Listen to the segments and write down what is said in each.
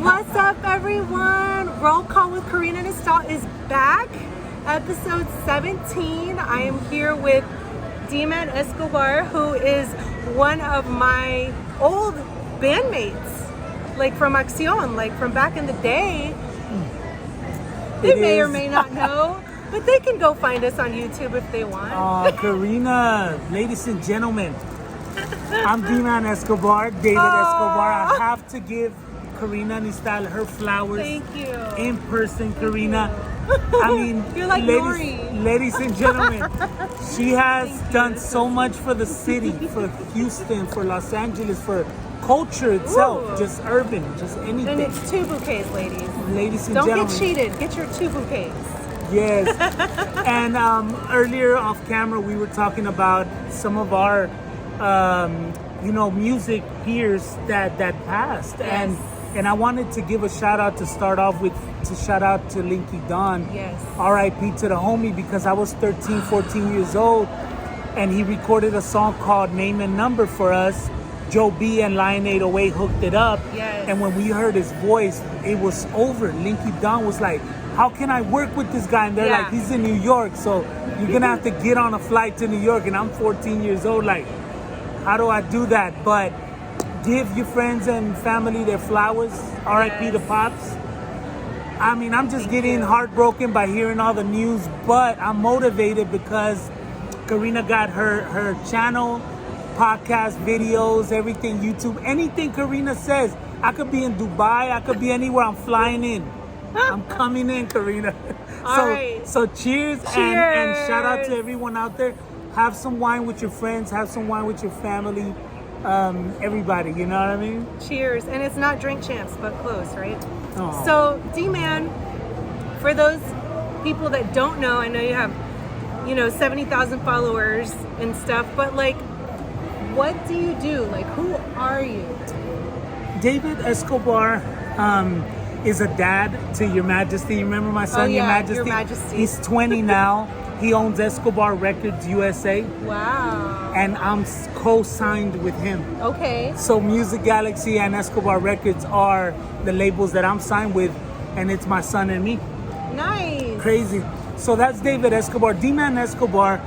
What's up, everyone? Roll Call with Karina and I is back. Episode 17. I am here with DMAN Escobar, who is one of my old bandmates, like from Axsion, like from back in the day. They may or may not know, but they can go find us on YouTube if they want. Oh, Karina, ladies and gentlemen, I'm DMAN Escobar, David Escobar. I have to give Karina and I her flowers. Thank you. In person, Karina. I mean, you're like ladies and gentlemen, she has done so much for the city, for Houston, for Los Angeles, for culture itself, just urban, just anything. And it's 2 bouquets, ladies. Ladies and Don't gentlemen. get cheated. Get your 2 bouquets. Yes. And earlier off camera, we were talking about some of our, music peers that passed. Yes. And I wanted to give a shout out to start off with, to shout out to Linky Don. Yes. R.I.P. to the homie, because I was 13, 14 years old, and he recorded a song called Name and Number for us. Joe B and Lion 808 hooked it up. Yes. And when we heard his voice, it was over. Linky Don was like, how can I work with this guy? And they're like, he's in New York, so you're going to have to get on a flight to New York. And I'm 14 years old, like, how do I do that? But give your friends and family their flowers. R.I.P. to Pops. I mean, I'm just getting heartbroken by hearing all the news, but I'm motivated because Karina got her channel, podcast, videos, everything, YouTube, anything Karina says. I could be in Dubai, I could be anywhere, I'm flying in. I'm coming in, Karina. So cheers. And shout out to everyone out there. Have some wine with your friends, have some wine with your family. Everybody, you know what I mean? Cheers. And it's not Drink Champs, but close, right? Aww. So, D-Man, for those people that don't know, I know you have, 70,000 followers and stuff, but like, what do you do? Like, who are you? David Escobar is a dad to Your Majesty. You remember my son, Your Majesty? Your Majesty. He's 20 now. He owns Escobar Records USA. Wow. And I'm co-signed with him. Okay. So Music Galaxy and Escobar Records are the labels that I'm signed with, and it's my son and me. Nice. Crazy. So that's David Escobar. DMAN Escobar,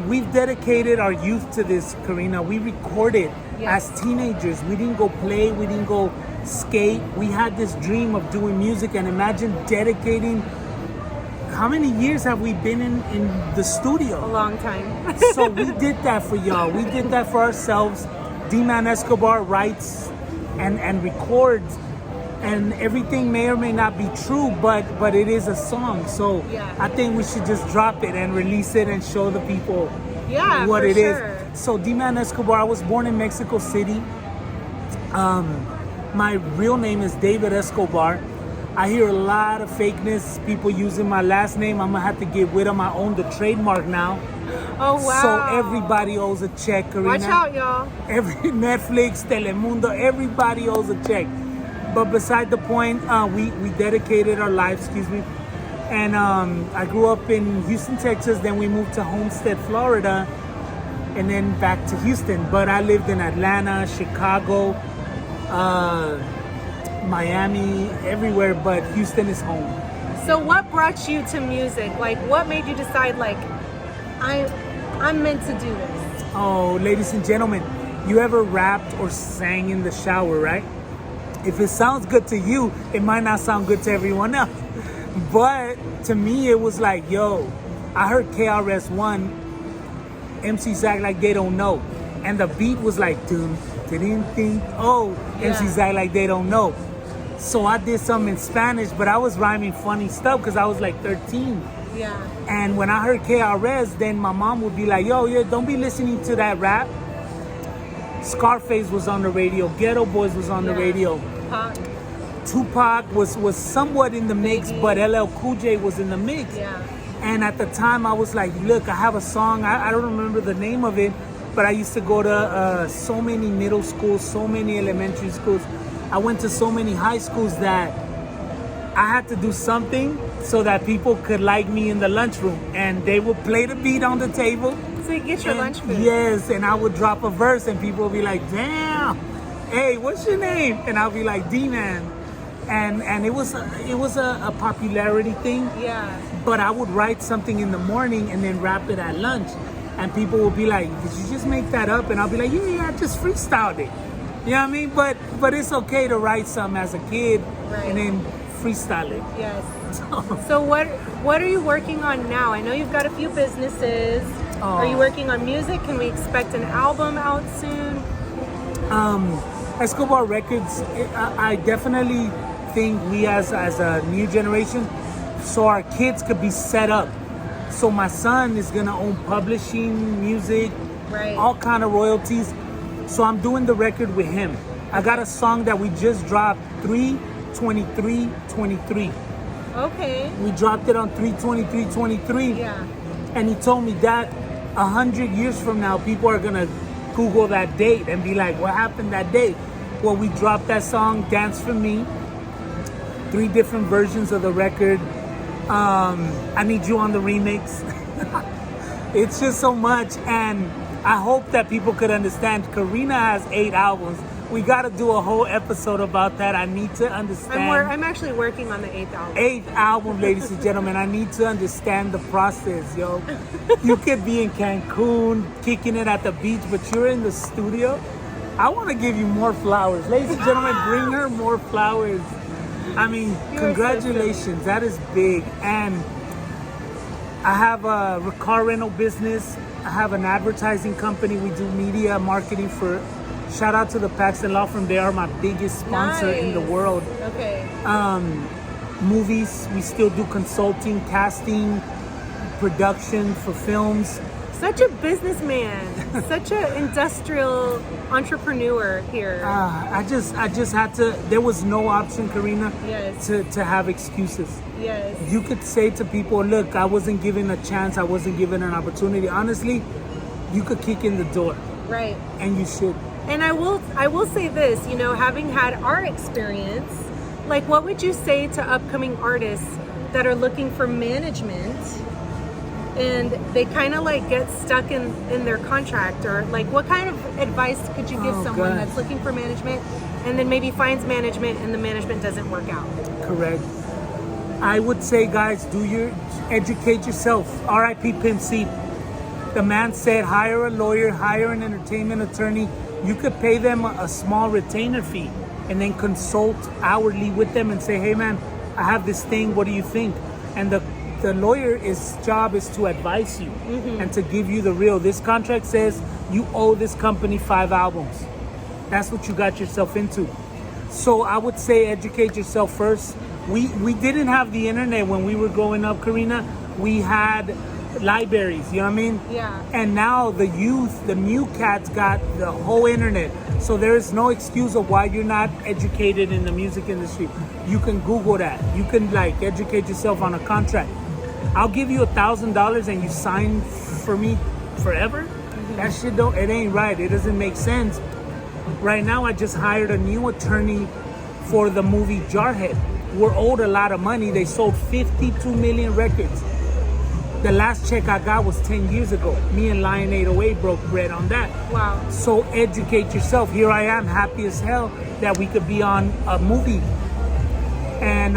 we've dedicated our youth to this, Karina. We recorded as teenagers. We didn't go play. We didn't go skate. We had this dream of doing music, and imagine dedicating. How many years have we been in the studio? A long time. So we did that for y'all. We did that for ourselves. DMAN Escobar writes and records, and everything may or may not be true, but it is a song. So I think we should just drop it and release it and show the people what it is. So DMAN Escobar, I was born in Mexico City. My real name is David Escobar. I hear a lot of fakeness, people using my last name. I'm gonna have to get rid of my own, the trademark now. Oh, wow. So everybody owes a check, Karina. Watch out, y'all. Every Netflix, Telemundo, everybody owes a check. But beside the point, we dedicated our lives, And I grew up in Houston, Texas. Then we moved to Homestead, Florida. And then back to Houston. But I lived in Atlanta, Chicago, Miami, everywhere, but Houston is home. So what brought you to music? Like, what made you decide, like, I'm meant to do this? Oh, ladies and gentlemen, you ever rapped or sang in the shower, right? If it sounds good to you, it might not sound good to everyone else. But to me, it was like, yo, I heard KRS-One, MCs act like they don't know. And the beat was like, MCs act like they don't know. So I did something in Spanish, but I was rhyming funny stuff because I was like 13. Yeah. And when I heard KRS, then my mom would be like, yo, don't be listening to that rap. Scarface was on the radio. Ghetto Boys was on the radio. Tupac was somewhat in the mix, but LL Cool J was in the mix. Yeah. And at the time, I was like, look, I have a song. I don't remember the name of it, but I used to go to so many middle schools, so many elementary schools. I went to so many high schools that I had to do something so that people could like me in the lunchroom. And they would play the beat on the table. So you get your lunch food. Yes, and I would drop a verse and people would be like, damn, hey, what's your name? And I'll be like, DMAN. And it was a popularity thing. Yeah. But I would write something in the morning and then rap it at lunch. And people will be like, did you just make that up? And I'll be like, yeah, I just freestyled it. You know what I mean? But it's okay to write something as a kid and then freestyle it. Yes. So what are you working on now? I know you've got a few businesses. Are you working on music? Can we expect an album out soon? Escobar Records, I definitely think we as a new generation, so our kids could be set up. So my son is gonna own publishing, music, all kind of royalties. So I'm doing the record with him. I got a song that we just dropped, 3/23/23. Okay. We dropped it on 3/23/23. Yeah. And he told me that 100 years from now, people are gonna Google that date and be like, what happened that day? Well, we dropped that song, Dance For Me, 3 different versions of the record. I Need You on the remix. It's just so much, and I hope that people could understand. Karina has 8 albums. We got to do a whole episode about that. I need to understand. I'm actually working on the 8th album. 8th album, ladies and gentlemen. I need to understand the process, yo. You could be in Cancun, kicking it at the beach, but you're in the studio. I want to give you more flowers. Ladies and gentlemen, bring her more flowers. I mean, congratulations. That is big. And I have a car rental business. I have an advertising company. We do media marketing for... Shout out to the Paxton Law Firm. They are my biggest sponsor in the world. Okay. Movies, we still do consulting, casting, production for films. Such a businessman, such an industrial entrepreneur here. I just had to. There was no option, Karina, Yes. to have excuses. Yes. You could say to people, look, I wasn't given a chance, I wasn't given an opportunity. Honestly, you could kick in the door. Right. And you should. And I will say this, you know, having had our experience, like what would you say to upcoming artists that are looking for management and they kind of like get stuck in their contract, or like what kind of advice could you give someone that's looking for management and then maybe finds management and the management doesn't work out? Correct. I would say, guys, educate yourself. R.I.P. Pimp C. The man said, hire a lawyer, hire an entertainment attorney. You could pay them a small retainer fee and then consult hourly with them and say, hey man, I have this thing, what do you think? And the lawyer's job is to advise you and to give you the real. This contract says you owe this company 5 albums. That's what you got yourself into. So I would say educate yourself first. We didn't have the internet when we were growing up, Karina. We had libraries, you know what I mean? Yeah. And now the youth, the new cats got the whole internet. So there is no excuse of why you're not educated in the music industry. You can Google that. You can like educate yourself on a contract. I'll give you $1,000 and you sign for me forever. That shit it ain't right. It doesn't make sense. Right now I just hired a new attorney for the movie Jarhead. We're owed a lot of money. They sold 52 million records. The last check I got was 10 years ago. Me and Lion 808 broke bread on that. Wow. So educate yourself. Here I am, happy as hell that we could be on a movie. And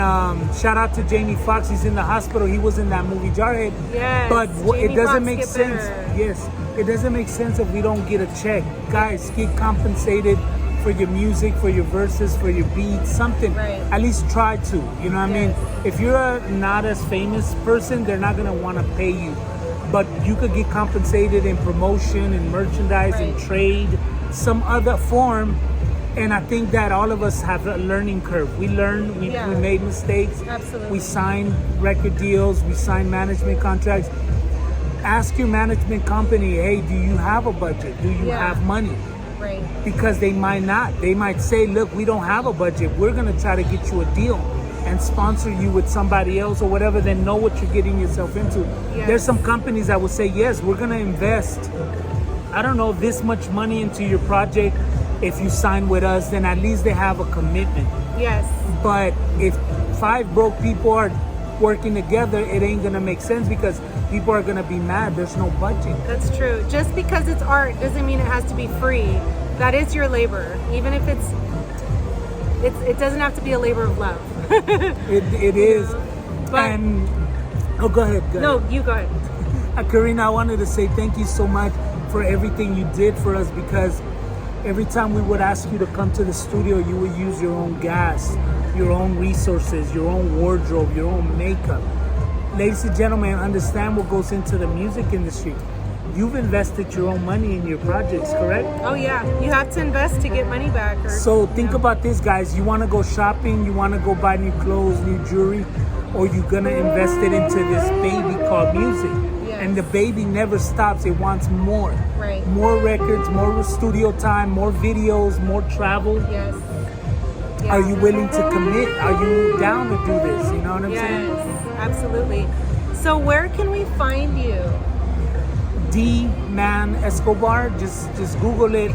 shout out to Jamie Foxx. He's in the hospital. He was in that movie Jarhead. Yes. But it doesn't make sense. Better. Yes. It doesn't make sense if we don't get a check. Guys, get compensated for your music, for your verses, for your beats, something. Right. At least try to, you know what I mean? If you're not as famous person, they're not gonna wanna pay you. But you could get compensated in promotion and merchandise and trade, some other form. And I think that all of us have a learning curve. We learned, we made mistakes. Absolutely. We signed record deals, we signed management contracts. Ask your management company, hey, do you have a budget? Do you have money? Right. Because they might not. They might say, look, we don't have a budget. We're going to try to get you a deal and sponsor you with somebody else or whatever, then know what you're getting yourself into. Yes. There's some companies that will say, yes, we're going to invest, I don't know, this much money into your project. If you sign with us, then at least they have a commitment. Yes. But if 5 broke people are working together, it ain't gonna make sense because people are gonna be mad. There's no budget. That's true. Just because it's art doesn't mean it has to be free. That is your labor, even if it doesn't have to be a labor of love. It is. But, and go ahead. No, you go ahead. Karina, I wanted to say thank you so much for everything you did for us, because every time we would ask you to come to the studio, you would use your own gas, your own resources, your own wardrobe, your own makeup. Ladies and gentlemen, understand what goes into the music industry. You've invested your own money in your projects, correct? Oh yeah, you have to invest to get money back. So think about this, guys. You want to go shopping, you want to go buy new clothes, new jewelry, or you're going to invest it into this baby called music. Yes. And the baby never stops. It wants more. Right. More records, more studio time, more videos, more travel. Yes. Are you willing to commit? Are you down to do this? You know what I'm saying? Yes, absolutely. So where can we find you? DMAN Escobar. Just Google it.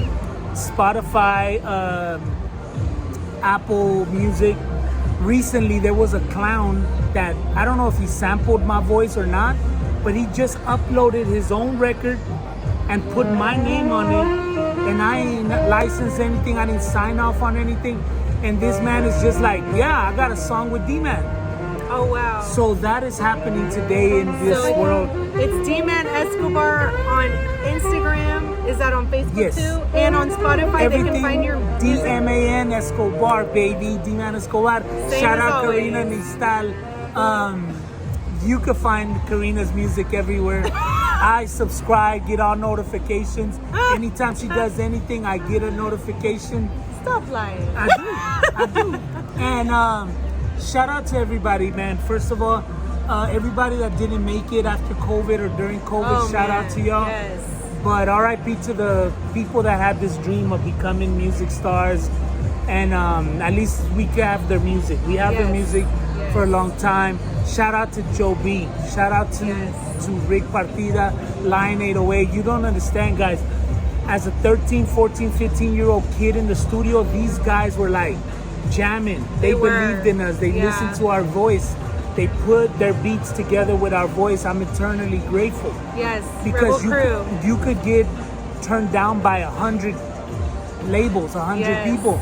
Spotify, Apple Music. Recently, there was a clown that, I don't know if he sampled my voice or not, but he just uploaded his own record and put my name on it, and I ain't licensed anything. I didn't sign off on anything. And this man is just like, yeah, I got a song with DMAN. Oh wow. So that is happening today in this world. It's DMAN Escobar on Instagram. Is that on Facebook Yes. too? And on Spotify, Everything they can find your music. DMAN Escobar, baby. DMAN Escobar. Same Shout as out always. Karina Nistal. You can find Karina's music everywhere. I subscribe, get all notifications. Anytime she does anything, I get a notification. Stop lying. I do. And shout out to everybody, man. First of all, everybody that didn't make it after COVID or during COVID, shout out to y'all. Yes. But RIP to the people that had this dream of becoming music stars. And at least we have their music. We have their music for a long time. Shout out to Joe B. Shout out to Rick Partida, Line 808. You don't understand, guys. As a 13, 14, 15-year-old kid in the studio, these guys were like jamming. They believed in us. They listened to our voice. They put their beats together with our voice. I'm eternally grateful. Yes, Because Rebel Crew. you could get turned down by 100 labels, 100 people.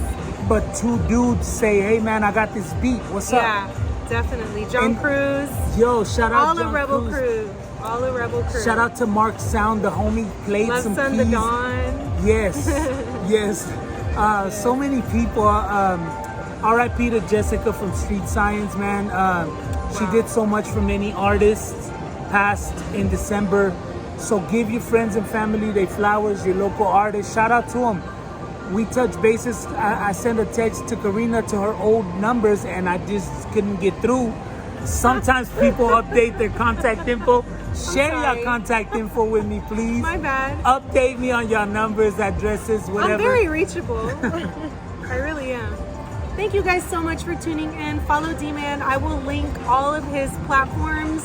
But two dudes say, hey man, I got this beat. What's up? Yeah, definitely. John Cruz. Yo, shout out All John of Rebel Cruz. Crew. All of Rebel Crew. Shout out to Mark Sound, the homie played Love some Son keys. the Dawn. Yes, yes. So many people. R.I.P. to Jessica from Street Science, man. She did so much for many artists, passed in December. So give your friends and family their flowers, your local artists. Shout out to them. We touch bases. I sent a text to Karina to her old numbers, and I just couldn't get through. Sometimes people update their contact info. Share your contact info with me, please. My bad. Update me on your numbers, addresses, whatever. I'm very reachable. I really am. Thank you guys so much for tuning in. Follow DMAN. I will link all of his platforms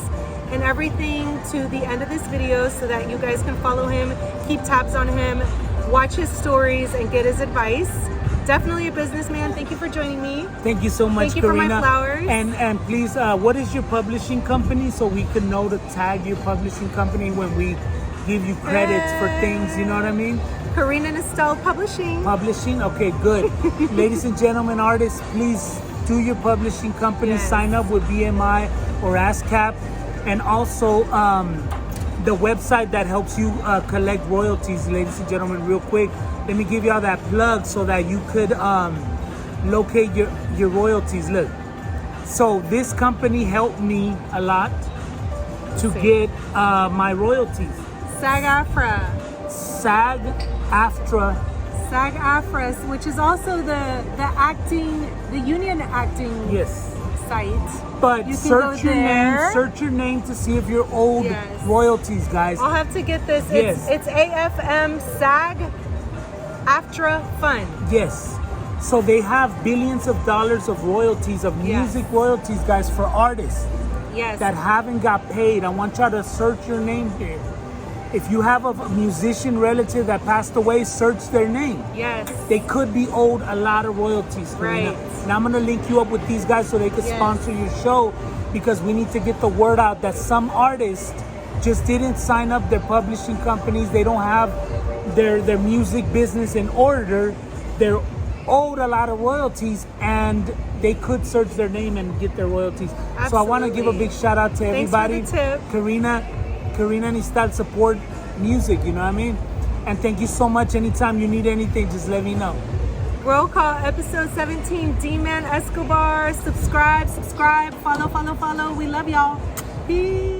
and everything to the end of this video so that you guys can follow him, keep tabs on him, watch his stories, and get his advice. Definitely a businessman. Thank you for joining me. Thank you so much, Thank you Karina. for my flowers. And please, what is your publishing company so we can know to tag your publishing company when we give you credits for things, you know what I mean? Karina Nistal Publishing. Publishing? Okay, good. Ladies and gentlemen, artists, please do your publishing company. Sign up with BMI or ASCAP. And also the website that helps you collect royalties, ladies and gentlemen, real quick. Let me give y'all that plug so that you could locate your royalties. Look, so this company helped me a lot to get my royalties. SAG-AFTRA. SAG-AFTRA, which is also the union acting site. But you search your there. name. Search your name to see if you're owed royalties, guys. I'll have to get this. It's AFM SAG-AFTRA Fund. Yes. So they have billions of dollars of royalties, of music royalties, guys, for artists that haven't got paid. I want y'all to search your name here. If you have a musician relative that passed away, search their name. Yes. They could be owed a lot of royalties. Right. And I'm gonna link you up with these guys so they could sponsor your show, because we need to get the word out that some artists just didn't sign up their publishing companies. They don't have their music business in order. They're owed a lot of royalties, and they could search their name and get their royalties. Absolutely. So I want to give a big shout out to everybody. Thanks for the tip. Karina Nistal support music, you know what I mean? And thank you so much. Anytime you need anything, just let me know. Roll call episode 17, DMAN Escobar. Subscribe, follow. We love y'all. Peace.